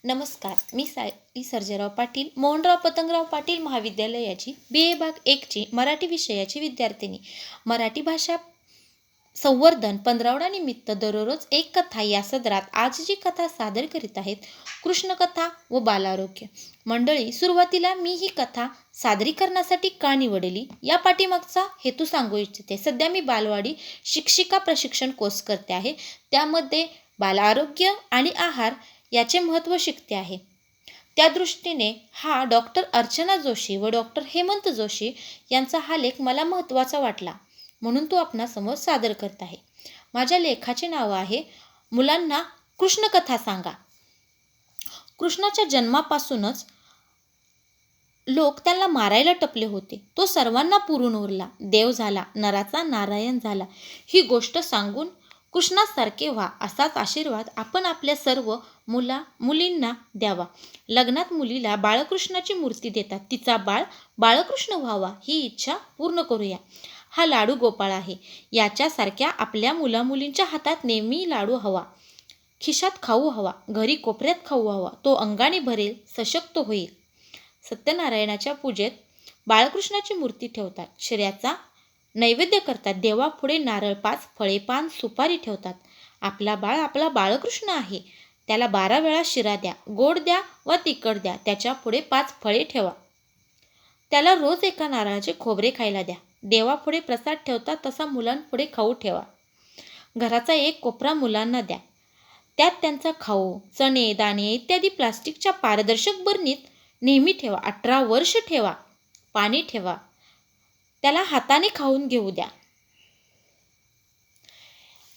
नमस्कार, मी साई सर्जेराव पाटील, मोहनराव पतंगराव पाटील महाविद्यालयाची BA भाग 1ची मराठी विषयाची विद्यार्थिनी. मराठी भाषा संवर्धन पंधरवड्यानिमित्त दररोज एक कथा या सदरात आज जी कथा सादर करीत आहेत, कृष्णकथा व बालारोग्य. मंडळी, सुरुवातीला मी ही कथा सादरीकरणासाठी का निवडली या पाठीमागचा हेतू सांगू इच्छिते. सध्या मी बालवाडी शिक्षिका प्रशिक्षण कोर्स करते आहे. त्यामध्ये बालारोग्य आणि आहार याचे महत्त्व शिकते आहे. त्या दृष्टीने हा डॉक्टर अर्चना जोशी व डॉक्टर हेमंत जोशी यांचा हा लेख मला महत्त्वाचा वाटला, म्हणून तो आपणासमोर सादर करत आहे. माझ्या लेखाचे नाव आहे मुलांना कृष्णकथा सांगा. कृष्णाच्या जन्मापासूनच लोक त्याला मारायला टपले होते. तो सर्वांना पुरून उरला, देव झाला, नराचा नारायण झाला. ही गोष्ट सांगून कृष्णासारखे व्हा असाच आशीर्वाद आपण आपल्या सर्व मुलींना द्यावा. लग्नात मुलीला बाळकृष्णाची मूर्ती देतात. तिचा बाळकृष्ण व्हावा ही इच्छा पूर्ण करूया. हा लाडू गोपाळ आहे. याच्यासारख्या आपल्या मुलींच्या हातात नेहमी लाडू हवा, खिशात खाऊ हवा, घरी कोपऱ्यात खाऊ हवा. तो अंगाने भरेल, सशक्त होईल. सत्यनारायणाच्या पूजेत बाळकृष्णाची मूर्ती ठेवतात. शिऱ्याचा नैवेद्य करतात. देवापुढे नारळ, 5 फळे, पान, सुपारी ठेवतात. आपला बाळकृष्ण आहे. त्याला 12 वेळा शिरा द्या, गोड द्या व तिखट द्या. त्याच्या पुढे 5 फळे ठेवा. त्याला रोज एका नारळाचे खोबरे खायला द्या. देवापुढे प्रसाद ठेवता तसा मुलांपुढे खाऊ ठेवा. घराचा एक कोपरा मुलांना द्या. त्यात त्यांचा खाऊ, चणे, दाणे इत्यादी प्लास्टिकच्या पारदर्शक बरणीत नेहमी ठेवा. 18 वर्ष ठेवा. पाणी ठेवा. त्याला हाताने खाऊन घेऊ द्या.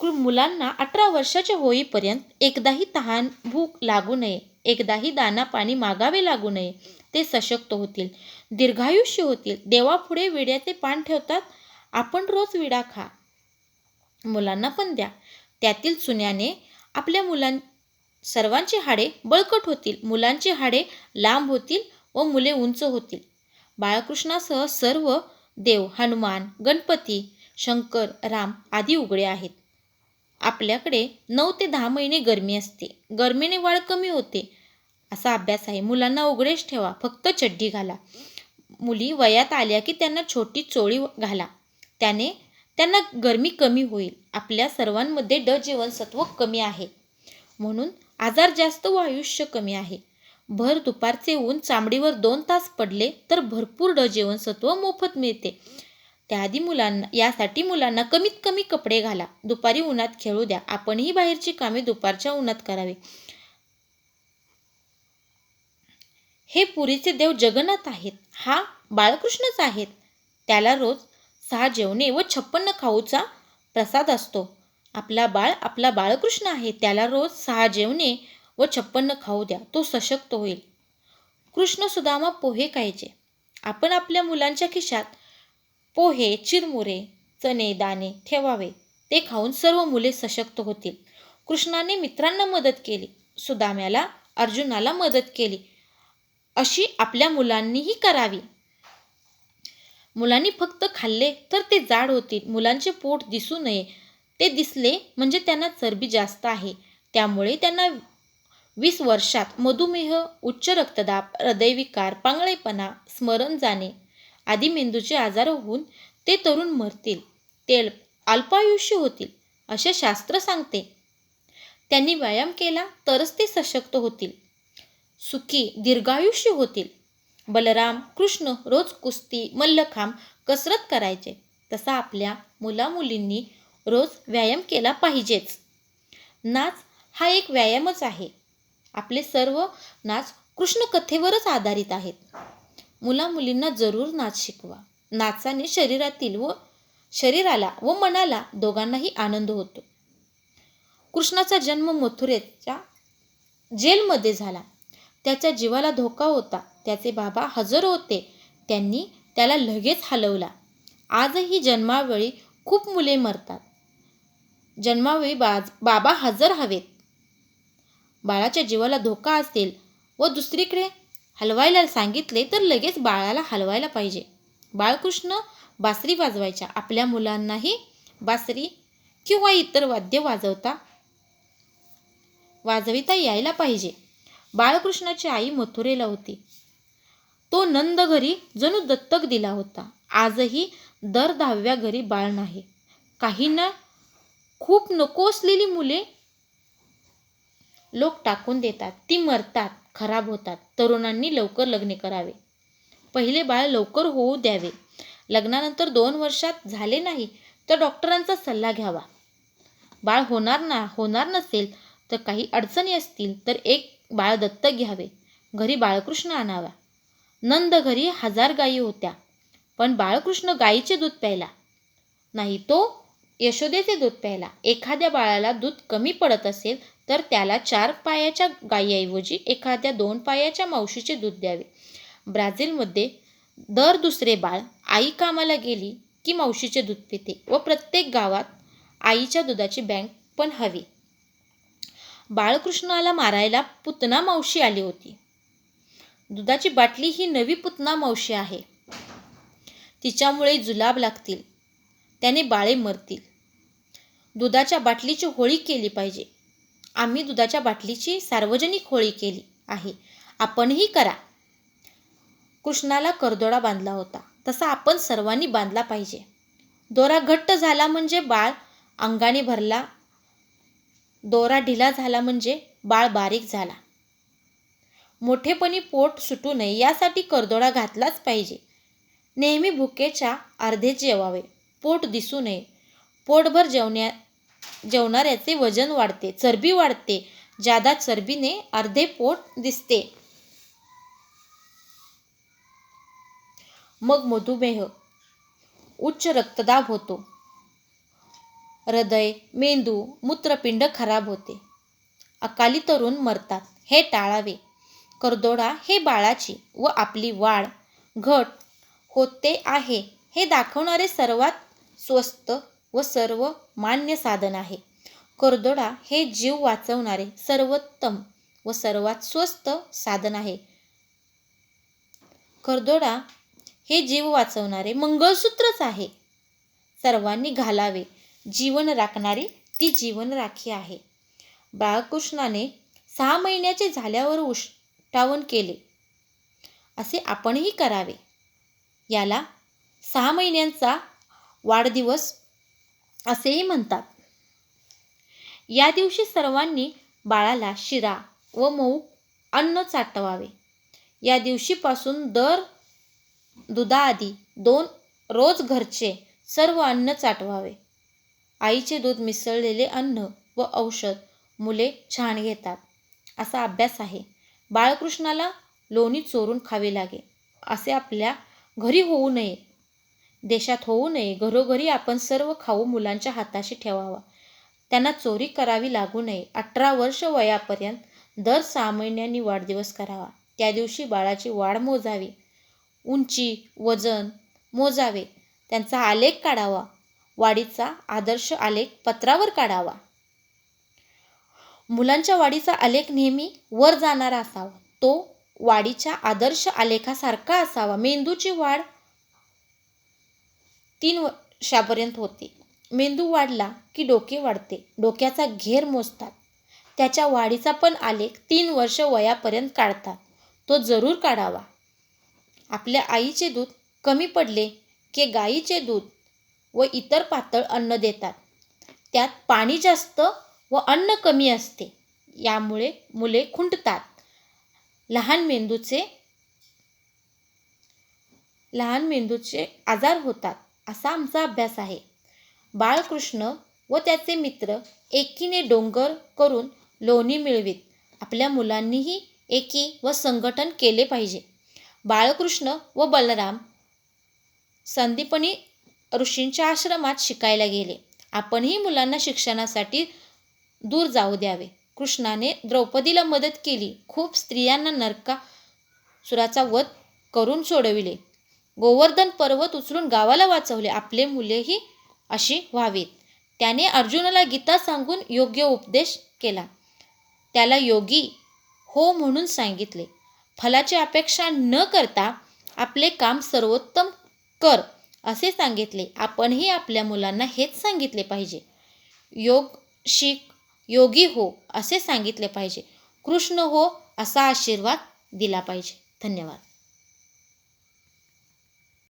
मुलांना 18 वर्षाचे होईपर्यंत एकदाही तहान भूक लागू नये, एकदाही दाना पाणी मागावे लागू नये. ते सशक्त होतील, दीर्घायुष्य होतील. देवापुढे विड्याचे पान ठेवतात. आपण रोज विडा खा, मुलांना पण द्या. त्यातील चुन्याने आपल्या सर्वांची हाडे बळकट होतील, मुलांची हाडे लांब होतील व मुले उंच होतील. बाळकृष्णासह सर्व देव, हनुमान, गणपती, शंकर, राम आदी उघडे आहेत. आपल्याकडे 9 ते 10 महिने गरमी असते. गरमीने वाढ कमी होते असा अभ्यास आहे. मुलांना उघडेच ठेवा, फक्त चड्डी घाला. मुली वयात आल्या की त्यांना छोटी चोळी घाला. त्याने त्यांना गरमी कमी होईल. आपल्या सर्वांमध्ये ड जीवनसत्व कमी आहे, म्हणून आजार जास्त व आयुष्य कमी आहे. भर दुपारचे ऊन चामडीवर 2 तास पडले तर भरपूर ड जीवनसत्व मोफत मिळते. यासाठी मुलांना कमीत कमी कपडे घाला. दुपारी उन्हात खेळू द्या. आपणही बाहेरची कामे दुपारच्या उन्हात करावी. हे पुरीचे देव जगन्नाथ आहेत. हा बाळकृष्णच आहेत. त्याला रोज 6 जेवणे व 56 खाऊचा प्रसाद असतो. आपला बाळकृष्ण आहे. त्याला रोज 6 जेवणे व 56 खाऊ द्या. तो सशक्त होईल. कृष्ण सुदामा पोहे खायचे. आपण आपल्या मुलांच्या खिशात पोहे, चिरमुरे, चणे, दाणे ठेवावे. ते खाऊन सर्व मुले सशक्त होतील. कृष्णाने मित्रांना मदत केली. सुदाम्याला, अर्जुनाला मदत केली. अशी आपल्या मुलांनीही करावी. मुलांनी फक्त खाल्ले तर ते जाड होतील. मुलांचे पोट दिसू नये. ते दिसले म्हणजे त्यांना चरबी जास्त आहे. त्यामुळे त्यांना 20 वर्षात मधुमेह, उच्च रक्तदाब, हृदयविकार, पांगळेपणा, स्मरण जाणे आदी मेंदूचे आजार होऊन ते तरुण मरतील. ते अल्पायुष्य होतील असे शास्त्र सांगते. त्यांनी व्यायाम केला तरच ते सशक्त होतील, सुखी, दीर्घायुष्य होतील. बलराम, कृष्ण रोज कुस्ती, मल्लखांब, कसरत करायचे. तसा आपल्या मुलींनी रोज व्यायाम केला पाहिजेच. नाच हा एक व्यायामच आहे. आपले सर्व नाच कृष्णकथेवरच आधारित आहेत. मुलींना जरूर नाच शिकवा. नाचाने शरीराला व मनाला दोघांनाही आनंद होतो. कृष्णाचा जन्म मथुरेच्या जेलमध्ये झाला. त्याच्या जीवाला धोका होता. त्याचे बाबा हजर होते. त्यांनी त्याला लगेच हलवला. आजही जन्मावेळी खूप मुले मरतात. जन्मावेळी बाबा हजर हवेत. बाळाच्या जीवाला धोका असेल व दुसरीकडे हलवायला सांगितले तर लगेच बाळाला हलवायला पाहिजे. बाळकृष्ण बासरी वाजवायच्या. आपल्या मुलांनाही बासरी किंवा इतर वाद्य वाजविता यायला पाहिजे. बाळकृष्णाची आई मथुरेला होती. तो नंद घरी जणू दत्तक दिला होता. आजही दर 10व्या घरी बाळ नाही. काहींना खूप नको असलेली मुले लोक टाकून देतात. ती मरतात, खराब होतात. तरुणांनी लवकर लग्न करावे. पहिले बाळ लवकर होऊ द्यावे. लग्नानंतर 2 वर्षात झाले नाही तर डॉक्टरांचा सल्ला घ्यावा. बाळ होणार नसेल तर काही अडचणी असतील तर एक बाळ दत्तक घ्यावे. घरी बाळकृष्ण आणावा. नंद घरी 1000 गायी होत्या, पण बाळकृष्ण गायीचे दूध प्यायला नाही, तो यशोदेचे दूध प्यायला. एखाद्या बाळाला दूध कमी पडत असेल तर त्याला 4 पायाच्या गायीऐवजी एखाद्या 2 पायाच्या मावशीचे दूध द्यावे. ब्राझीलमध्ये दर दुसरे बाळ आई कामाला गेली की मावशीचे दूध पिते व प्रत्येक गावात आईच्या दुधाची बँक पण हवी. बाळकृष्णाला मारायला पुतना मावशी आली होती. दुधाची बाटली ही नवी पुतना मावशी आहे. तिच्यामुळे जुलाब लागतील, त्याने बाळे मरतील. दुधाच्या बाटलीची होळी केली पाहिजे. आम्ही दुधाच्या बाटलीची सार्वजनिक होळी केली आहे, आपणही करा. कृष्णाला करदोडा बांधला होता, तसा आपण सर्वांनी बांधला पाहिजे. दोरा घट्ट झाला म्हणजे बाळ अंगाने भरला, दोरा ढिला झाला म्हणजे बाळ बारीक झाला. मोठेपणी पोट सुटू नये यासाठी करदोडा घातलाच पाहिजे. नेहमी भुकेच्या अर्धे जेवावे, पोट दिसू नये. पोटभर जेवणाऱ्याचे वजन वाढते, चरबी वाढते. जादा चरबीने अर्धे पोट दिसते. मग मधुमेह, उच्च रक्तदाब होतो. हृदय, मेंदू, मूत्रपिंड खराब होते. अकाली तरुण मरतात. हे टाळावे. करदोडा हे बाळाची व आपली वाढ घट होते आहे हे दाखवणारे सर्वात स्वस्त व सर्व मान्य साधन आहे. करदोडा हे जीव वाचवणारे सर्वोत्तम व सर्वात स्वस्त साधन आहे. करदोडा हे जीव वाचवणारे मंगळसूत्रच आहे. सर्वांनी घालावे. जीवन राखणारी ती जीवन राखी आहे. बाळकृष्णाने 6 महिन्याचे झाल्यावर उष्टावण केले, असे आपणही करावे. याला 6 महिन्यांचा वाढदिवस असेही म्हणतात. या दिवशी सर्वांनी बाळाला शिरा व मऊ अन्न चाटवावे. या दिवशीपासून दर दुधाआधी 2 रोज घरचे सर्व अन्न चाटवावे. आईचे दूध मिसळलेले अन्न व औषध मुले छान घेतात, असा अभ्यास आहे. बाळकृष्णाला लोणी चोरून खावे लागे, असे आपल्या घरी होऊ नये, देशात होऊ नये. घरोघरी आपण सर्व खाऊ मुलांच्या हाताशी ठेवावा. त्यांना चोरी करावी लागू नये. 18 वर्ष वयापर्यंत दर 6 महिन्यांनी वाढदिवस करावा. त्या दिवशी बाळाची वाढ मोजावी, उंची, वजन मोजावे, त्यांचा आलेख काढावा. वाढीचा आदर्श आलेख पत्रावर काढावा. मुलांच्या वाढीचा आलेख नेहमी वर जाणारा असावा. तो वाढीच्या आदर्श आलेखासारखा असावा. मेंदूची वाढ 3 वर्षापर्यंत होते. मेंदू वाढला की डोके वाढते. डोक्याचा घेर मोजतात. त्याच्या वाढीचा पण आलेख 3 वर्ष वयापर्यंत काढतात. तो जरूर काढावा. आपल्या आईचे दूध कमी पडले की गाईचे दूध व इतर पातळ अन्न देतात. त्यात पाणी जास्त व अन्न कमी असते. यामुळे मुले खुंटतात. लहान मेंदूचे आजार होतात, असा आमचा अभ्यास आहे. बाळकृष्ण व त्याचे मित्र एकीने डोंगर करून लोणी मिळवीत. आपल्या मुलांनीही एकी व संघटन केले पाहिजे. बाळकृष्ण व बलराम संदीपनी ऋषींच्या आश्रमात शिकायला गेले. आपणही मुलांना शिक्षणासाठी दूर जाऊ द्यावे. कृष्णाने द्रौपदीला मदत केली. खूप स्त्रियांना नरकासुराचा वध करून सोडविले. गोवर्धन पर्वत उचलून गावाला वाचवले. आपले मुलेही अशी व्हावीत. त्याने अर्जुनाला गीता सांगून योग्य उपदेश केला. त्याला योगी हो म्हणून सांगितले. फलाची अपेक्षा न करता आपले काम सर्वोत्तम कर असे सांगितले. आपणही आपल्या मुलांना हेच सांगितले पाहिजे. योग शिक, योगी हो असे सांगितले पाहिजे. कृष्ण हो असा आशीर्वाद दिला पाहिजे. धन्यवाद.